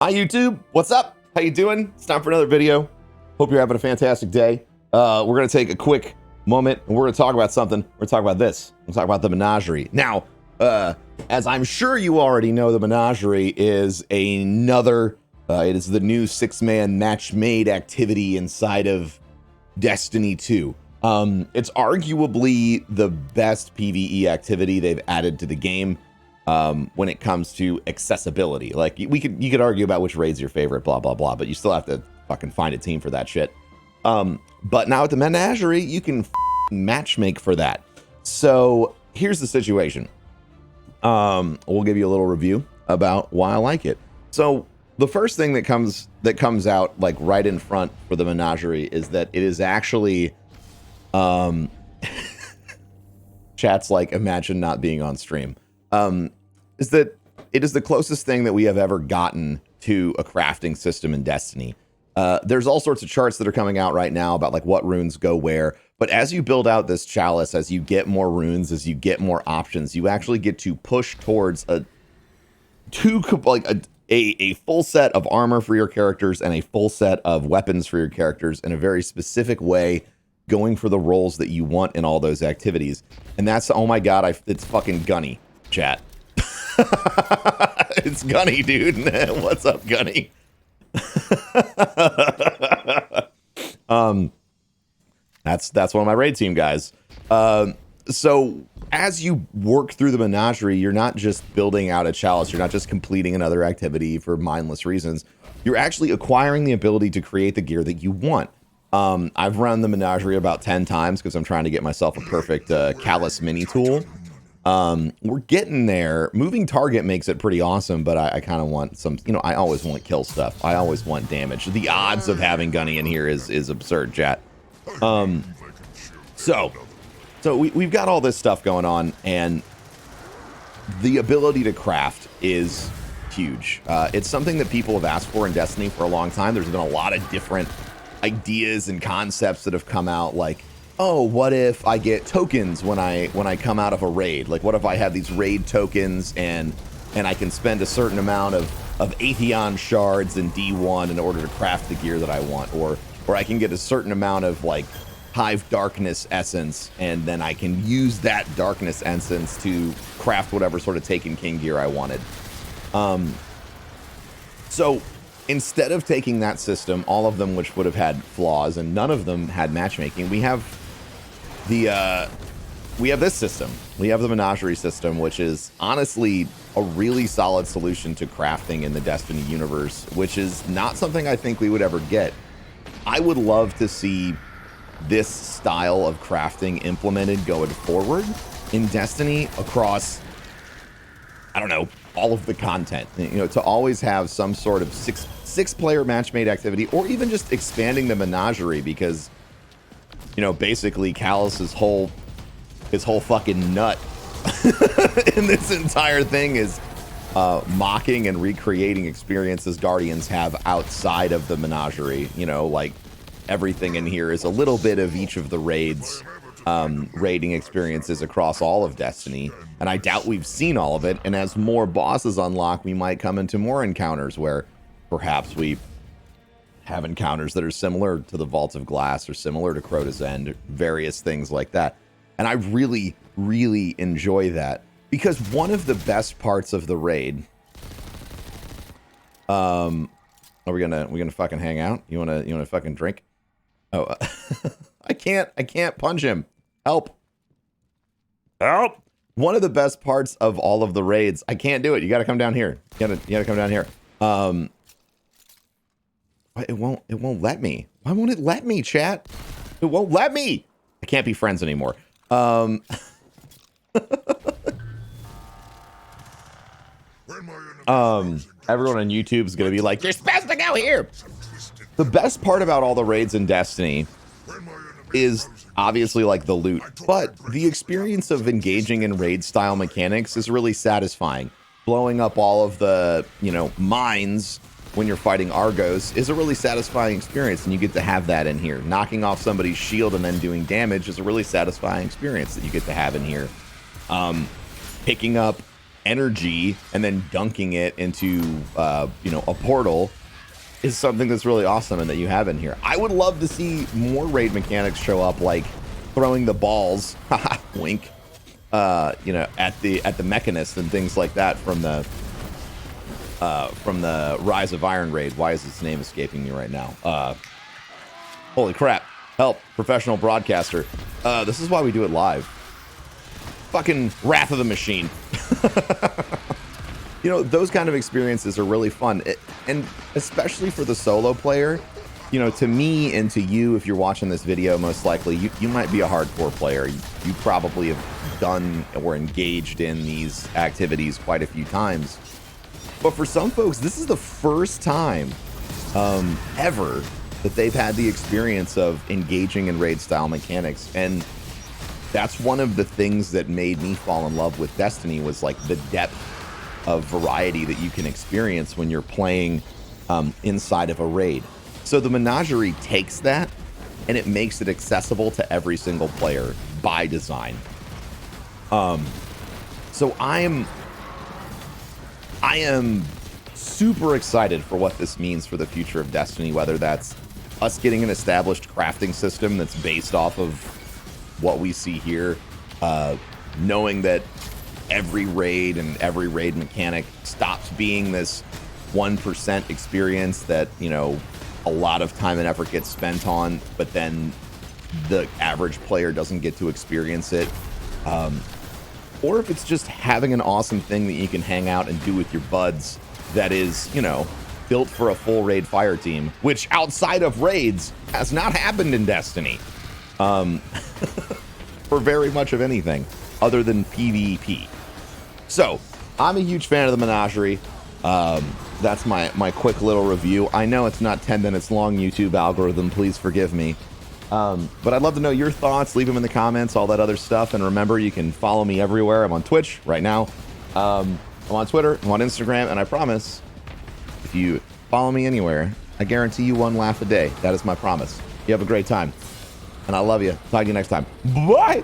Hi YouTube, what's up? How you doing? It's time for another video. Hope you're having a fantastic day. We're gonna take a quick moment and we're gonna talk about something. We're gonna talk about this. We're gonna talk about the Menagerie. Now, as I'm sure you already know, the Menagerie is another, it is the new 6-man match-made activity inside of Destiny 2. It's arguably the best PvE activity they've added to the game. When it comes to accessibility, like you could argue about which raid's your favorite, blah blah blah, but you still have to fucking find a team for that shit. But now at the Menagerie, you can matchmake for that. So here's the situation. We'll give you a little review about why I like it. So the first thing that comes out like right in front for the Menagerie is that it is actually, chat's like, imagine not being on stream. Is that it is the closest thing that we have ever gotten to a crafting system in Destiny. There's all sorts of charts that are coming out right now about like what runes go where, but as you build out this chalice, as you get more runes, as you get more options, you actually get to push towards a full set of armor for your characters and a full set of weapons for your characters in a very specific way, going for the roles that you want in all those activities. And that's, oh my god, it's fucking gunny, chat. It's Gunny, dude. What's up, Gunny? That's one of my raid team guys. So as you work through the Menagerie, you're not just building out a chalice, you're not just completing another activity for mindless reasons. You're actually acquiring the ability to create the gear that you want. I've run the Menagerie about 10 times because I'm trying to get myself a perfect callus mini tool. We're getting there. Moving target makes it pretty awesome, but I kind of want some, I always want kill stuff. I always want damage. The odds of having Gunny in here is absurd, chat. So we've got all this stuff going on, and the ability to craft is huge. It's something that people have asked for in Destiny for a long time. There's been a lot of different ideas and concepts that have come out, like, oh, what if I get tokens when I come out of a raid? Like, what if I have these raid tokens and I can spend a certain amount of Atheon shards in D1 in order to craft the gear that I want, or I can get a certain amount of like Hive Darkness essence, and then I can use that Darkness essence to craft whatever sort of Taken King gear I wanted. So instead of taking that system, all of them which would have had flaws, and none of them had matchmaking, we have this system. We have the Menagerie system, which is honestly a really solid solution to crafting in the Destiny universe, which is not something I think we would ever get. I would love to see this style of crafting implemented going forward in Destiny across, I don't know, all of the content, to always have some sort of six player match-made activity, or even just expanding the Menagerie, because basically Callus's whole fucking nut in this entire thing is mocking and recreating experiences Guardians have outside of the Menagerie. Like, everything in here is a little bit of each of the raids, raiding experiences across all of Destiny, and I doubt we've seen all of it. And as more bosses unlock, we might come into more encounters where perhaps we have encounters that are similar to the Vault of Glass or similar to Crota's End, various things like that. And I really, really enjoy that, because one of the best parts of the raid, are we gonna fucking hang out? You wanna fucking drink? Oh, I can't punch him. Help. One of the best parts of all of the raids, I can't do it. You gotta come down here. You gotta come down here. It won't let me. Why won't it let me, chat? It won't let me. I can't be friends anymore. Everyone on YouTube is gonna be like, you're supposed to go here. The best part about all the raids in Destiny is obviously like the loot, but the experience of engaging in raid style mechanics is really satisfying. Blowing up all of the, mines when you're fighting Argos is a really satisfying experience, and you get to have that in here. Knocking off somebody's shield and then doing damage is a really satisfying experience that you get to have in here. Picking up energy and then dunking it into, you know, a portal is something that's really awesome and that you have in here. I would love to see more raid mechanics show up, like throwing the balls, wink, you know, at the mechanist and things like that from the Rise of Iron raid. Why is its name escaping me right now? Holy crap. Help, professional broadcaster. This is why we do it live. Fucking Wrath of the Machine. You know, those kind of experiences are really fun. And especially for the solo player, you know, to me and to you, if you're watching this video, most likely you might be a hardcore player. You probably have done or engaged in these activities quite a few times. But for some folks, this is the first time ever that they've had the experience of engaging in raid style mechanics. And that's one of the things that made me fall in love with Destiny, was like the depth of variety that you can experience when you're playing inside of a raid. So the Menagerie takes that and it makes it accessible to every single player by design. So I am super excited for what this means for the future of Destiny, whether that's us getting an established crafting system that's based off of what we see here, knowing that every raid and every raid mechanic stops being this 1% experience that, you know, a lot of time and effort gets spent on, but then the average player doesn't get to experience it. Or if it's just having an awesome thing that you can hang out and do with your buds that is, you know, built for a full raid fire team, which outside of raids has not happened in Destiny. For very much of anything other than PvP. So I'm a huge fan of the Menagerie. That's my quick little review. I know it's not 10 minutes long, YouTube algorithm, please forgive me. But I'd love to know your thoughts. Leave them in the comments, all that other stuff. And remember, you can follow me everywhere. I'm on Twitch right now. I'm on Twitter, I'm on Instagram, and I promise, if you follow me anywhere, I guarantee you one laugh a day. That is my promise. You have a great time. And I love you. Talk to you next time. Bye!